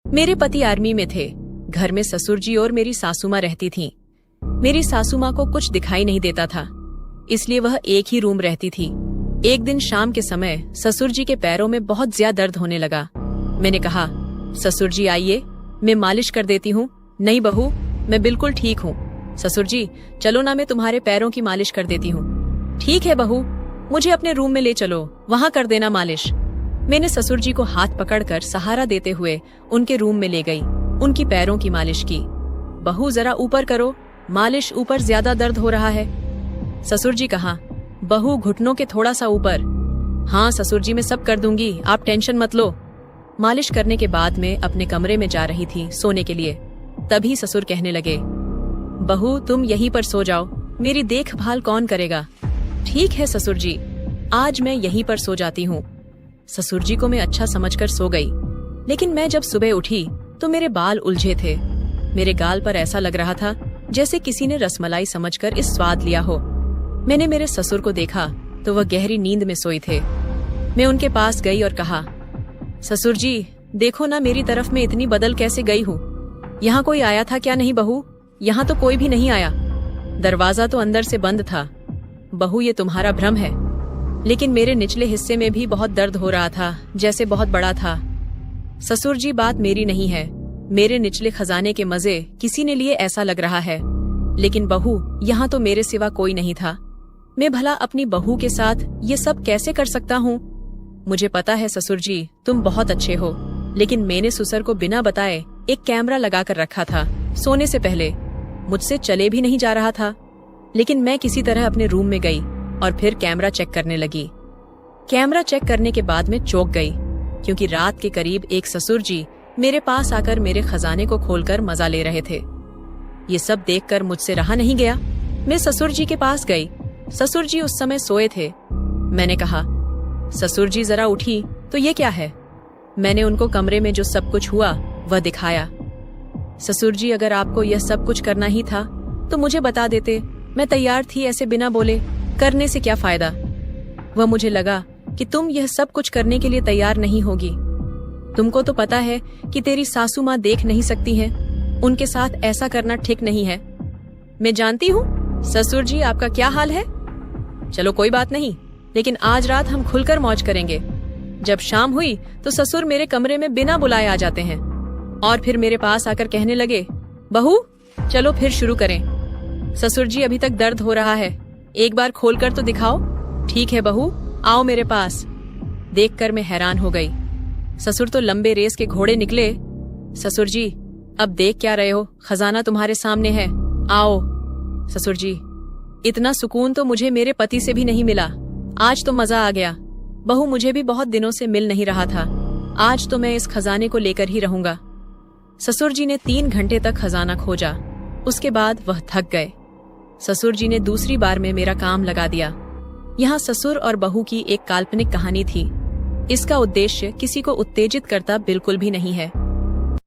मेरे पति आर्मी में थे। घर में ससुर जी और मेरी सासू माँ रहती थीं। मेरी सासू माँ को कुछ दिखाई नहीं देता था, इसलिए वह एक ही रूम रहती थी। एक दिन शाम के समय ससुर जी के पैरों में बहुत ज्यादा दर्द होने लगा। मैंने कहा, ससुर जी आइए, मैं मालिश कर देती हूँ। नहीं बहू, मैं बिल्कुल ठीक हूँ। ससुर जी चलो ना, मैं तुम्हारे पैरों की मालिश कर देती हूँ। ठीक है बहू, मुझे अपने रूम में ले चलो, वहाँ कर देना मालिश। मैंने ससुर जी को हाथ पकड़कर सहारा देते हुए उनके रूम में ले गई। उनकी पैरों की मालिश की। बहू जरा ऊपर करो, मालिश ऊपर ज्यादा दर्द हो रहा है। ससुर जी कहा, बहू घुटनों के थोड़ा सा ऊपर। हाँ ससुर जी, मैं सब कर दूंगी, आप टेंशन मत लो। मालिश करने के बाद मैं अपने कमरे में जा रही थी सोने के लिए। तभी ससुर कहने लगे, बहू तुम यहीं पर सो जाओ, मेरी देखभाल कौन करेगा। ठीक है ससुर जी, आज मैं यहीं पर सो जाती हूँ। ससुर जी को मैं अच्छा समझकर सो गई, लेकिन मैं जब सुबह उठी तो मेरे बाल उलझे थे। मेरे गाल पर ऐसा लग रहा था जैसे किसी ने रसमलाई समझकर इस स्वाद लिया हो। मैंने मेरे ससुर को देखा तो वह गहरी नींद में सोए थे। मैं उनके पास गई और कहा, ससुर जी देखो ना, मेरी तरफ में इतनी बदल कैसे गई हूँ। यहाँ कोई आया था क्या? नहीं बहू, यहाँ तो कोई भी नहीं आया। दरवाजा तो अंदर से बंद था। बहू ये तुम्हारा भ्रम है। लेकिन मेरे निचले हिस्से में भी बहुत दर्द हो रहा था, जैसे बहुत बड़ा था। ससुर जी बात मेरी नहीं है, मेरे निचले खजाने के मजे किसी ने लिए ऐसा लग रहा है। लेकिन बहू यहाँ तो मेरे सिवा कोई नहीं था। मैं भला अपनी बहू के साथ ये सब कैसे कर सकता हूँ? मुझे पता है ससुर जी तुम बहुत अच्छे हो, लेकिन मैंने ससुर को बिना बताए एक कैमरा लगा कर रखा था सोने से पहले। मुझसे चले भी नहीं जा रहा था, लेकिन मैं किसी तरह अपने रूम में गई और फिर कैमरा चेक करने लगी। कैमरा चेक करने के बाद मैं चौंक गई, क्योंकि रात के करीब एक ससुर जी मेरे पास आकर मेरे खजाने को खोलकर मजा ले रहे थे। ये सब देखकर मुझसे रहा नहीं गया। मैं ससुर जी के पास गई। ससुर जी उस समय सोए थे। मैंने कहा, ससुर जी जरा उठी तो ये क्या है? मैंने उनको कमरे में जो सब कुछ हुआ वह दिखाया। ससुर जी अगर आपको यह सब कुछ करना ही था तो मुझे बता देते, मैं तैयार थी। ऐसे बिना बोले करने से क्या फायदा? वह मुझे लगा कि तुम यह सब कुछ करने के लिए तैयार नहीं होगी। तुमको तो पता है कि तेरी सासू माँ देख नहीं सकती हैं, उनके साथ ऐसा करना ठीक नहीं है। मैं जानती हूँ ससुर जी आपका क्या हाल है। चलो कोई बात नहीं, लेकिन आज रात हम खुलकर मौज करेंगे। जब शाम हुई तो ससुर मेरे कमरे में बिना बुलाए आ जाते हैं और फिर मेरे पास आकर कहने लगे, बहू चलो फिर शुरू करें। ससुर जी अभी तक दर्द हो रहा है, एक बार खोलकर तो दिखाओ। ठीक है बहू, आओ मेरे पास। देखकर मैं हैरान हो गई। ससुर तो लंबे रेस के घोड़े निकले। ससुर जी अब देख क्या रहे हो, खजाना तुम्हारे सामने है, आओ। ससुर जी इतना सुकून तो मुझे मेरे पति से भी नहीं मिला। आज तो मजा आ गया। बहू मुझे भी बहुत दिनों से मिल नहीं रहा था। आज तो मैं इस खजाने को लेकर ही रहूंगा। ससुर जी ने 3 घंटे तक खजाना खोजा। उसके बाद वह थक गए। ससुर जी ने दूसरी बार में मेरा काम लगा दिया। यहाँ ससुर और बहू की एक काल्पनिक कहानी थी। इसका उद्देश्य किसी को उत्तेजित करता बिल्कुल भी नहीं है।